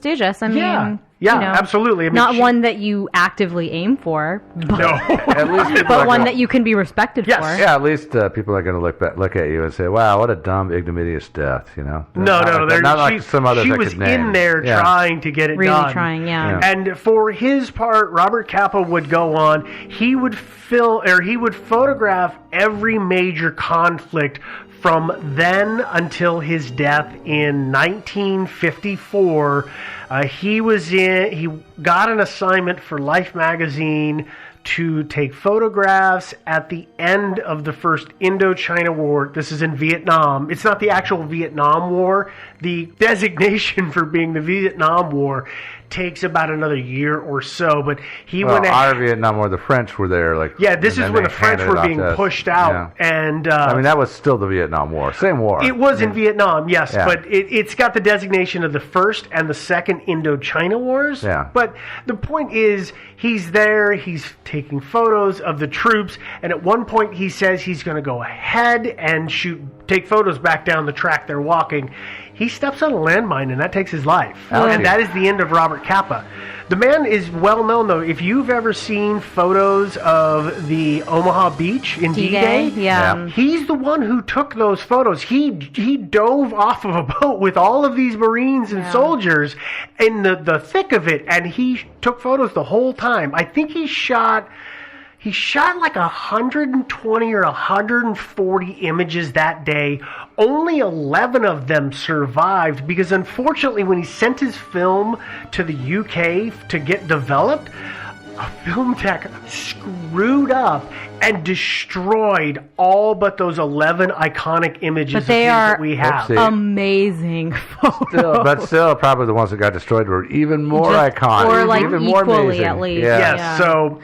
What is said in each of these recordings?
prestigious. I mean, absolutely. I mean, not one that you actively aim for, but, At least but one that you can be respected for. Yeah, at least people are going to look at you and say, "Wow, what a dumb, ignominious death," you know? No. Not like some others she I was could name. in there trying to get it really done. trying, yeah. And for his part, Robert Capa would go on. He would photograph every major conflict from then until his death in 1954. He got an assignment for Life magazine to take photographs at the end of the first Indochina War. This is in Vietnam. It's not the actual Vietnam War. The designation for being the Vietnam War takes about another year or so, but our Vietnam War, the French were there. This is when the French were being pushed out, and I mean that was still the Vietnam War, same war. It was in Vietnam, yes, but it's got the designation of the first and the second Indochina Wars. Yeah. But the point is, he's there, he's taking photos of the troops, and at one point he says he's going to go ahead and take photos back down the track they're walking. He steps on a landmine, and that takes his life. And that is the end of Robert Capa. The man is well known, though. If you've ever seen photos of the Omaha Beach in D-Day, he's the one who took those photos. He dove off of a boat with all of these Marines and soldiers in the thick of it, and he took photos the whole time. I think he shot like 120 or 140 images that day. Only 11 of them survived because, unfortunately, when he sent his film to the UK to get developed, a film tech screwed up and destroyed all but those 11 iconic images that we have. Amazing photos. Still, probably the ones that got destroyed were even more iconic, or even more amazing. At least. Yes. So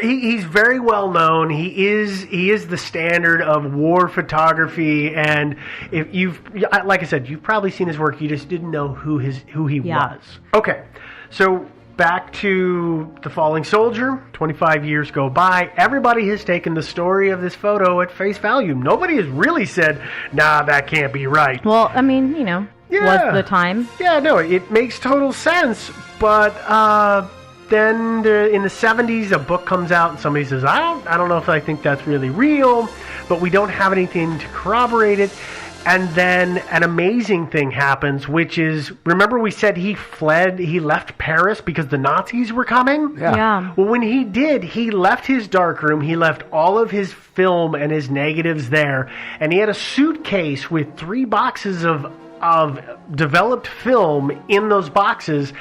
he's very well known. He is the standard of war photography, and if like I said, you've probably seen his work. You just didn't know who he was. Okay, so. Back to The Falling Soldier. 25 years go by. Everybody has taken the story of this photo at face value. Nobody has really said, nah, that can't be right. Well, I mean, was the time. Yeah, no, it makes total sense. But then in the 70s, a book comes out and somebody says, I don't know if I think that's really real, but we don't have anything to corroborate it. And then an amazing thing happens, which is, remember we said he left Paris because the Nazis were coming? Yeah. Well, when he did, he left his darkroom, he left all of his film and his negatives there, and he had a suitcase with 3 boxes of developed film in those boxes.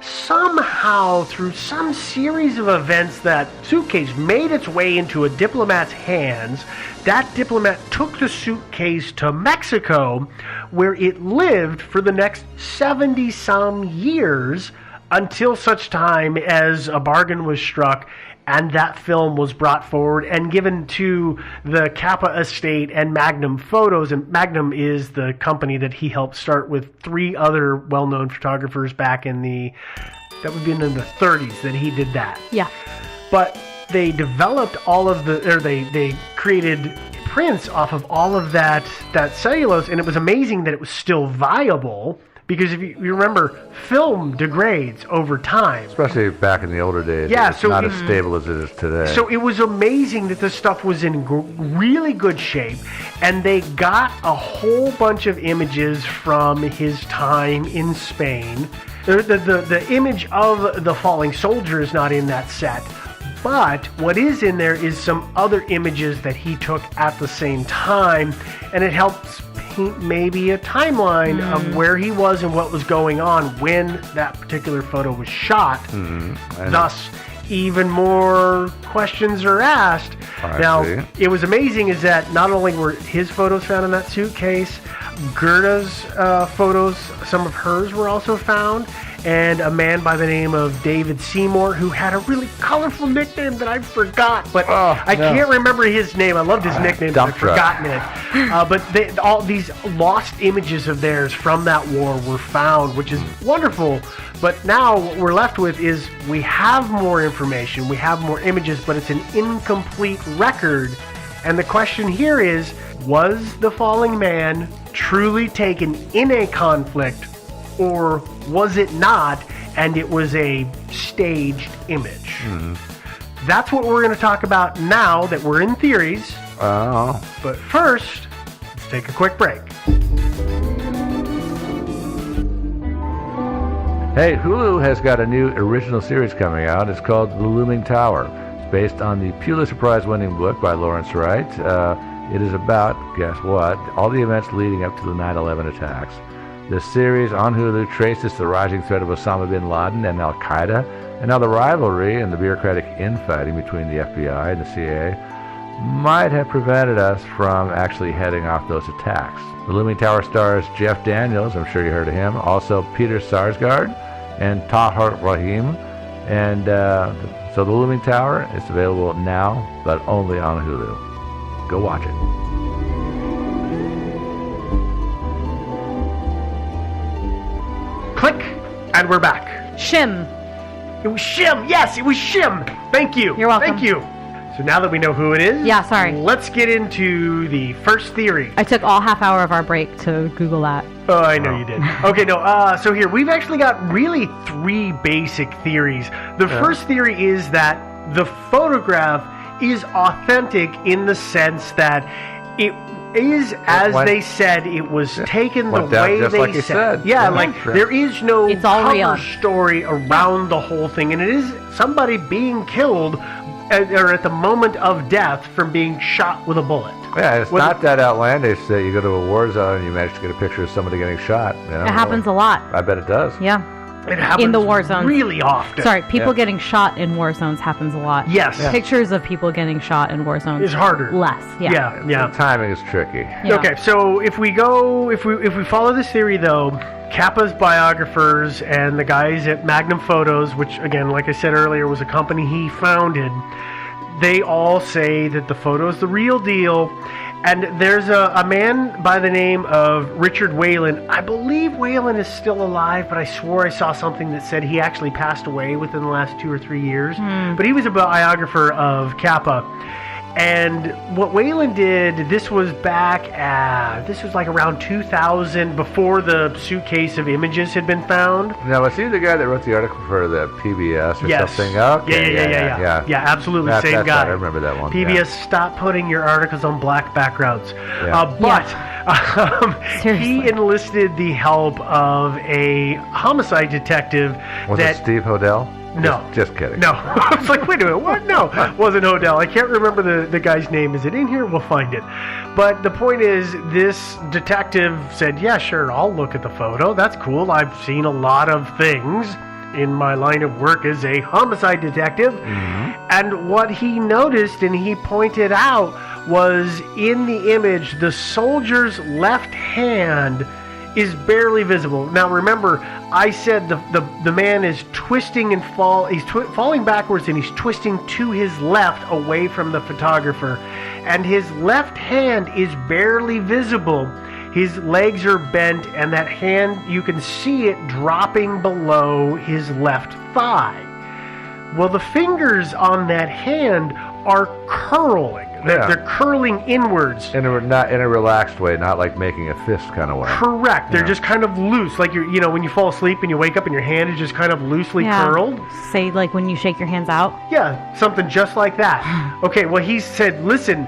Somehow, through some series of events, that suitcase made its way into a diplomat's hands. That diplomat took the suitcase to Mexico, where it lived for the next 70-some years until such time as a bargain was struck and that film was brought forward and given to the Capa estate and Magnum Photos. And Magnum is the company that he helped start with 3 other well-known photographers back in the 30s that he did that. Yeah. But they developed they created prints off of all of that cellulose, and it was amazing that it was still viable. Because if you remember, film degrades over time. Especially back in the older days. Yeah, it's not as stable as it is today. So it was amazing that this stuff was in really good shape. And they got a whole bunch of images from his time in Spain. The image of the falling soldier is not in that set. But what is in there is some other images that he took at the same time. And it helps paint maybe a timeline of where he was and what was going on when that particular photo was shot. Thus, even more questions are asked. Now, it was amazing is that not only were his photos found in that suitcase, Gerda's photos, some of hers were also found. And a man by the name of David Seymour, who had a really colorful nickname that I forgot, but I can't remember his name. I loved his nickname, but I've forgotten it. But all these lost images of theirs from that war were found, which is wonderful. But now what we're left with is we have more information, we have more images, but it's an incomplete record. And the question here is, was the falling man truly taken in a conflict, or was it not, and it was a staged image? That's what we're going to talk about now that we're in theories. Oh. But first, let's take a quick break. Hey, Hulu has got a new original series coming out. It's called The Looming Tower. It's based on the Pulitzer Prize-winning book by Lawrence Wright. It is about, guess what, all the events leading up to the 9/11 attacks. This series on Hulu traces the rising threat of Osama bin Laden and Al-Qaeda, and how the rivalry and the bureaucratic infighting between the FBI and the CIA might have prevented us from actually heading off those attacks. The Looming Tower stars Jeff Daniels, I'm sure you heard of him, also Peter Sarsgaard and Tahar Rahim. And so The Looming Tower is available now, but only on Hulu. Go watch it. Click, and we're back. Shim. It was Shim. Yes, it was Shim. Thank you. You're welcome. Thank you. So now that we know who it is, Yeah, sorry. let's get into the first theory. I took all half hour of our break to Google that. Oh, I know you did. Okay, no. So here we've actually got really 3 basic theories. The first theory is that the photograph is authentic in the sense that it is, as they said, it was taken the way just they like you said. Yeah, Yeah. like there is no It's all cover real. story around the whole thing, and it is somebody being killed or at the moment of death from being shot with a bullet. Yeah, it's not that outlandish that you go to a war zone and you manage to get a picture of somebody getting shot. You know? It happens a lot. I bet it does. Yeah. It happens In the war zones. really often. Sorry, people getting shot in war zones happens a lot. Yes. Yeah. Pictures of people getting shot in war zones Is harder. Less. Yeah. Yeah. The timing is tricky. Yeah. Okay, so if we follow this theory though, Kappa's biographers and the guys at Magnum Photos, which again, like I said earlier, was a company he founded, they all say that the photo is the real deal. And there's a man by the name of Richard Whalen. I believe Whalen is still alive, but I swore I saw something that said he actually passed away within the last 2 or 3 years. But he was a biographer of Kappa. And what Whalen did, this was like around 2000, before the suitcase of images had been found. Now, was he the guy that wrote the article for the PBS or Yes. something? Okay, Yeah, absolutely, That's same guy. right, I remember that one. PBS, stop putting your articles on black backgrounds. Yeah. He enlisted the help of a homicide detective. Was it Steve Hodel? No. Just kidding. No. I was like, wait a minute, what? No, it wasn't Hodel. I can't remember the guy's name. Is it in here? We'll find it. But the point is, this detective said, yeah, sure, I'll look at the photo. That's cool. I've seen a lot of things in my line of work as a homicide detective. And what he noticed and he pointed out was in the image, the soldier's left hand is barely visible. Now remember, I said the man is twisting and he's falling backwards and he's twisting to his left away from the photographer, and his left hand is barely visible. His legs are bent, and that hand, you can see it dropping below his left thigh. Well, the fingers on that hand are curling. They're curling inwards. Not in a relaxed way, not like making a fist kind of way. Correct. They're just kind of loose, like when you fall asleep and you wake up and your hand is just kind of loosely curled. Say like when you shake your hands out. Yeah, something just like that. Okay, well, he said, listen,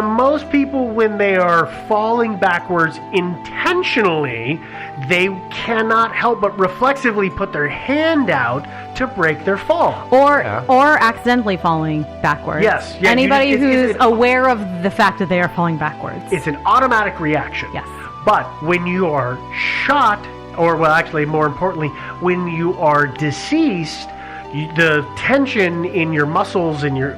most people, when they are falling backwards intentionally, they cannot help but reflexively put their hand out to break their fall. Or accidentally falling backwards. Yes. Yeah, Anybody who's aware of the fact that they are falling backwards. It's an automatic reaction. Yes. But when you are shot, or well, actually, more importantly, when you are deceased, the tension in your muscles and your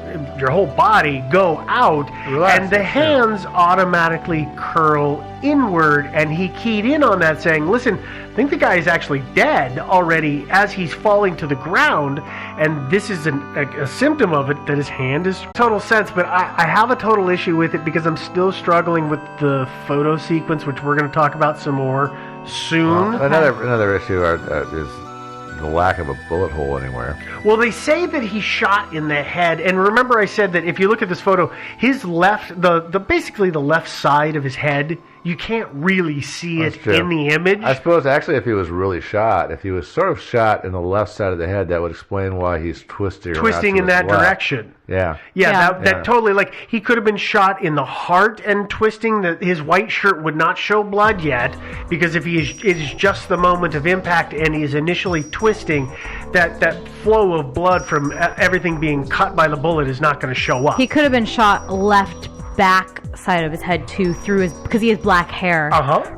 whole body go out, and the hands automatically curl inward. And he keyed in on that, saying, listen, I think the guy is actually dead already as he's falling to the ground, and this is a symptom of it, that his hand is total sense. But I have a total issue with it because I'm still struggling with the photo sequence, which we're going to talk about some more soon. Well, another issue is the lack of a bullet hole anywhere. Well, they say that he shot in the head, and remember I said that if you look at this photo, his left, basically the left side of his head, you can't really see That's it true. in the image. I suppose actually if he was really shot, if he was sort of shot in the left side of the head, that would explain why he's twisting around Twisting to in his that left. direction. Yeah. Yeah, Yeah. that totally, like, he could have been shot in the heart and twisting. His white shirt would not show blood yet, because if it is just the moment of impact and he is initially twisting, that flow of blood from everything being cut by the bullet is not going to show up. He could have been shot left back side of his head too, because he has black hair.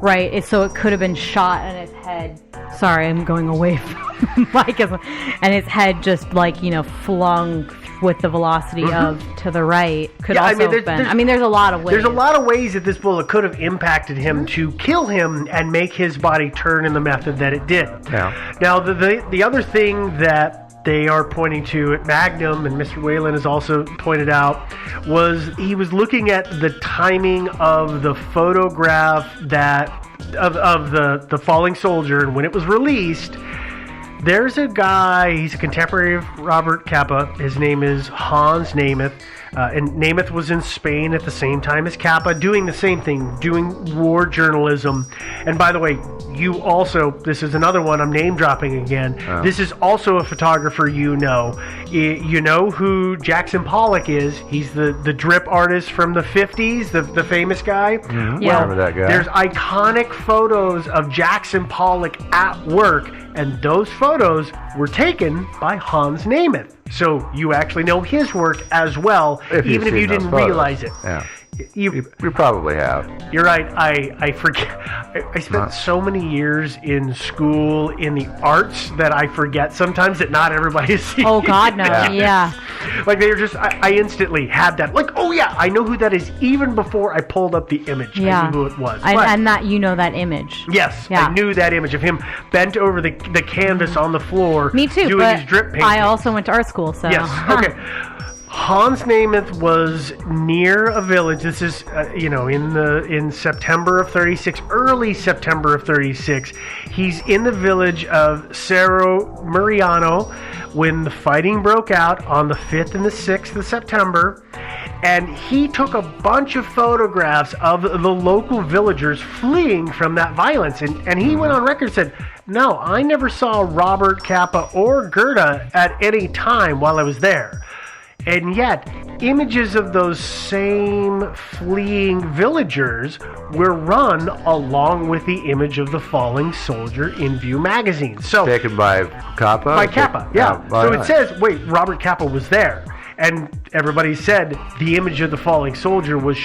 Right? So it could have been shot in his head. Sorry, I'm going away from Mike. And his head just, like, flung with the velocity of to the right. Could Yeah, also have been. There's a lot of ways. There's a lot of ways that this bullet could have impacted him to kill him and make his body turn in the method that it did. Yeah. Now, the other thing that they are pointing to at Magnum, and Mr. Whalen has also pointed out, was he was looking at the timing of the photograph of the falling soldier, and when it was released, there's a guy, he's a contemporary of Robert Capa. His name is Hans Nemeth. And Nemeth was in Spain at the same time as Capa, doing the same thing, doing war journalism. And by the way, this is another one, I'm name dropping again. This is also a photographer you know. You know who Jackson Pollock is. He's the drip artist from the 50s, the famous guy. Mm-hmm. Yeah. Remember that guy? There's iconic photos of Jackson Pollock at work, and those photos were taken by Hans Nemeth. So you actually know his work as well, even if you didn't realize it. Yeah. You probably have. You're right. I forget. I spent so many years in school in the arts that I forget sometimes that not everybody is seeing. Oh, God, no. Yeah. Like, they were just, I instantly had that. Like, oh, yeah, I know who that is even before I pulled up the image. Yeah. I knew who it was. And that, that image. Yes, Yeah. I knew that image of him bent over the canvas on the floor. Me too, doing but his drip painting. I also went to art school, so. Yes. Okay. Hans Nemeth was near a village. This is, in September of 36, early September of 36. He's in the village of Cerro Muriano when the fighting broke out on the 5th and the 6th of September. And he took a bunch of photographs of the local villagers fleeing from that violence. And he went on record and said, no, I never saw Robert Capa or Gerda at any time while I was there. And yet, images of those same fleeing villagers were run along with the image of the falling soldier in View magazine. So Taken by Capa? By Capa, yeah. So right. it says, wait, Robert Capa was there. And everybody said the image of the falling soldier was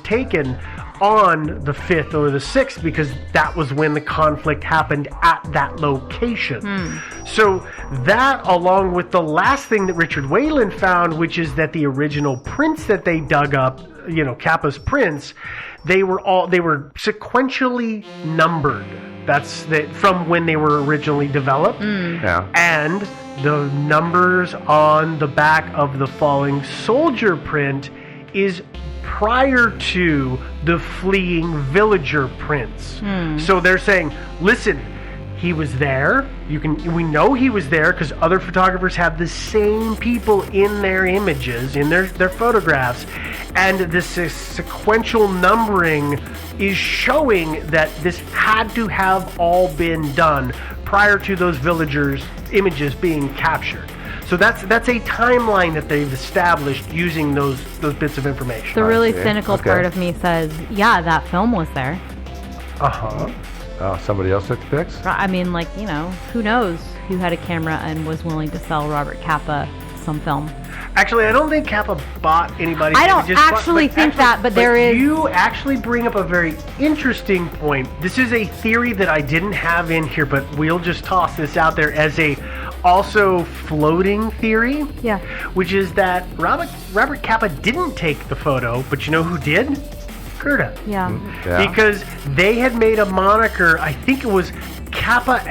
taken on the 5th or the 6th because that was when the conflict happened at that location. So that, along with the last thing that Richard Whalen found, which is that the original prints that they dug up, Capa's prints, they were sequentially numbered. That's from when they were originally developed. Yeah. And the numbers on the back of the falling soldier print is prior to the fleeing villager prints. So they're saying, listen, he was there. We know he was there because other photographers have the same people in their images, in their photographs, and this sequential numbering is showing that this had to have all been done prior to those villagers' images being captured. So that's a timeline that they've established using those bits of information. The really Okay. cynical part of me says, yeah, that film was there. Oh, somebody else took the pics? I mean, who knows who had a camera and was willing to sell Robert Capa some film. Actually, I don't think Capa bought anybody's I don't images, actually think that, but there is... You actually bring up a very interesting point. This is a theory that I didn't have in here, but we'll just toss this out there as a also floating theory. Yeah. Which is that Robert Capa didn't take the photo, but you know who did? Gerda. Yeah. Yeah. Because they had made a moniker, I think it was Capa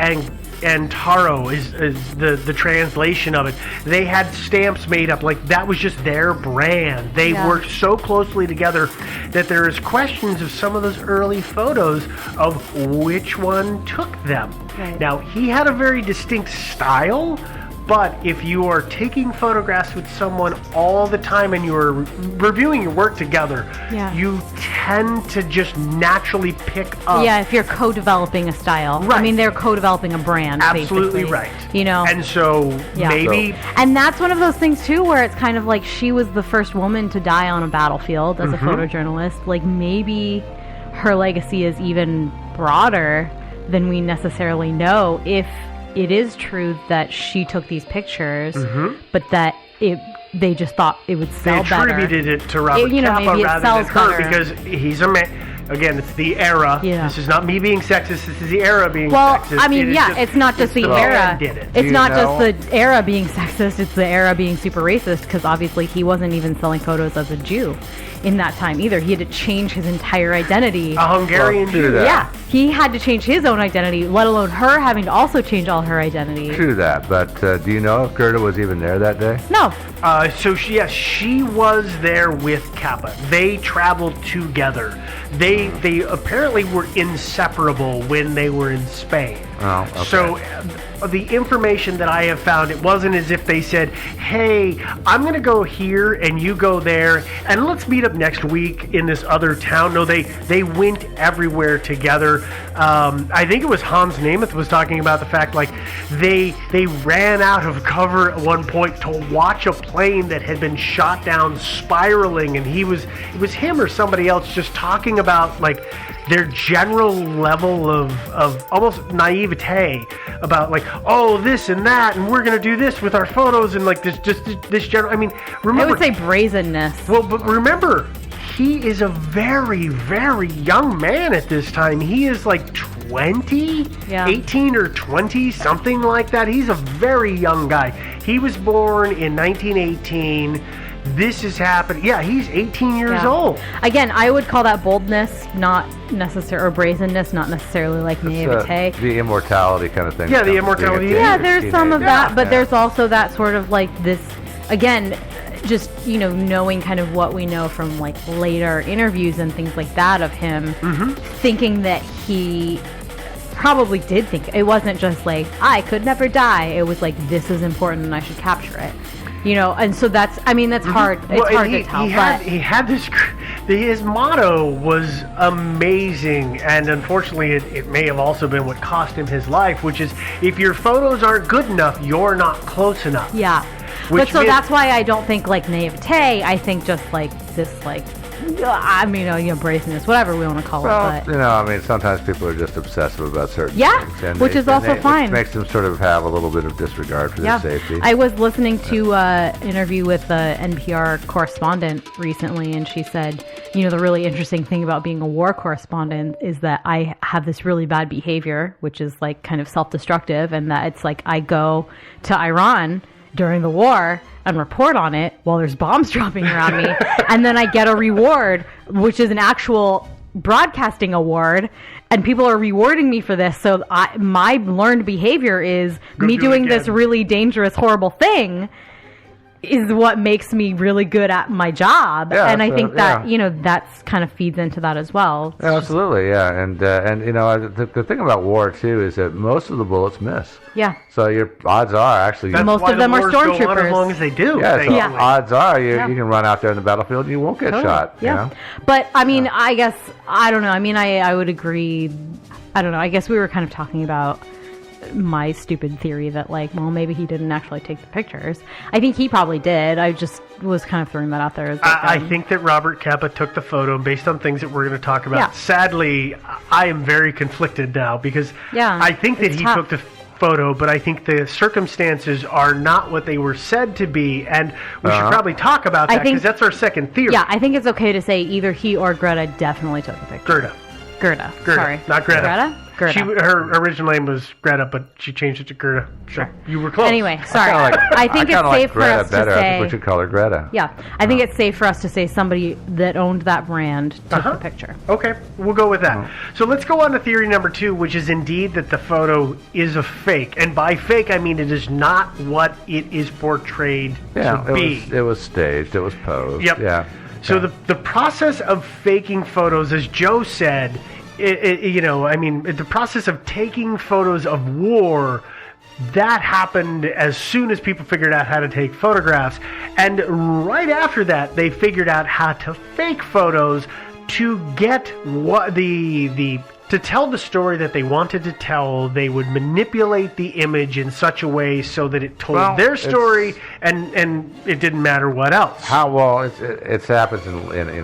and Taro is the translation of it. They had stamps made up, like that was just their brand. They worked so closely together that there is questions of some of those early photos of which one took them. Right. Now, he had a very distinct style, But if you are taking photographs with someone all the time and you're reviewing your work together, you tend to just naturally pick up. Yeah, if you're co-developing a style. Right. I mean, they're co-developing a brand, Absolutely basically. right. You know? And so maybe... And that's one of those things, too, where it's kind of like she was the first woman to die on a battlefield as a photojournalist. Like, maybe her legacy is even broader than we necessarily know if it is true that she took these pictures, but that they just thought it would sell better. They attributed it to Robert Capa maybe rather than her because he's a man. Again, it's the era. Yeah. This is not me being sexist. This is the era being sexist. Well, I mean, it's not just the era. It's not just the era being sexist. It's the era being super racist because obviously he wasn't even selling photos as a Jew in that time either. He had to change his entire identity. A Hungarian Jew. Yeah, he had to change his own identity, let alone her having to also change all her identity. True that, but do you know if Gerda was even there that day? No. So she was there with Capa. They traveled together. They apparently were inseparable when they were in Spain. Oh, okay. So the information that I have found, it wasn't as if they said, hey, I'm going to go here and you go there and let's meet up next week in this other town. No, they went everywhere together. I think it was Hans Nemeth was talking about the fact like they ran out of cover at one point to watch a plane that had been shot down spiraling, and it was him or somebody else just talking about like their general level of almost naivete about like, oh, this and that, and we're gonna do this with our photos, and like this general. I mean, remember, I would say brazenness. Well, but remember, he is a very, very young man at this time. He is like 20, 18 or 20, something like that. He's a very young guy. He was born in 1918. This is happening. Yeah, he's 18 years old. Again, I would call that boldness, not necessarily, or brazenness, not necessarily like naivete. The immortality kind of thing. Yeah, the immortality. Yeah, there's some of that, but there's also that sort of like this, again, just, you know, knowing kind of what we know from like later interviews and things like that of him, thinking that he probably did think, it wasn't just like, I could never die. It was like, this is important and I should capture it. You know, and so that's, I mean, that's hard. It's hard to tell. He had this, his motto was amazing, and unfortunately it may have also been what cost him his life, which is, if your photos aren't good enough, you're not close enough. Yeah. But so that's why I don't think like naivete, I think just like this, like, I mean, you know, brazenness, whatever we want to call it. But, you know, I mean, sometimes people are just obsessive about certain things. And which is also fine. It makes them sort of have a little bit of disregard for their safety. I was listening to an interview with an NPR correspondent recently, and she said, you know, the really interesting thing about being a war correspondent is that I have this really bad behavior, which is like kind of self-destructive, and that it's like I go to Iran during the war and report on it while there's bombs dropping around me, and then I get a reward, which is an actual broadcasting award, and people are rewarding me for this. So my learned behavior is me doing this really dangerous, horrible thing is what makes me really good at my job. And I think that, you know, that's kind of feeds into that as well. Yeah, absolutely, yeah. And you know, the thing about war, too, is that most of the bullets miss. Yeah. So your odds are actually... Most of them are stormtroopers. As long as they do. Yeah, so odds are you can run out there in the battlefield and you won't get shot. Yeah. You know? But, I mean, I guess, I don't know. I mean, I would agree. I don't know. I guess we were kind of talking about my stupid theory that, like, well, maybe he didn't actually take the pictures. I think he probably did. I just was kind of throwing that out there. As like, I think that Robert Capa took the photo based on things that we're going to talk about. Yeah. Sadly, I am very conflicted now because I think that he took the photo, but I think the circumstances are not what they were said to be, and we should probably talk about that because that's our second theory. Yeah, I think it's okay to say either he or Greta definitely took the picture. Gerda. Sorry. Not Greta. Greta? Her original name was Greta, but she changed it to Gerda. Sure. You were close. Anyway, sorry. I think it's safe for us to say... I think we should call her Greta. Yeah. I think it's safe for us to say somebody that owned that brand took the picture. Okay. We'll go with that. So let's go on to theory number 2, which is indeed that the photo is a fake. And by fake, I mean it is not what it is portrayed to be. It was staged. It was posed. Yep. Yeah. So the process of faking photos, as Joe said, you know, I mean, the process of taking photos of war that happened as soon as people figured out how to take photographs. And right after that, they figured out how to fake photos to get what to tell the story that they wanted to tell. They would manipulate the image in such a way so that it told their story, and it didn't matter what else. It happens in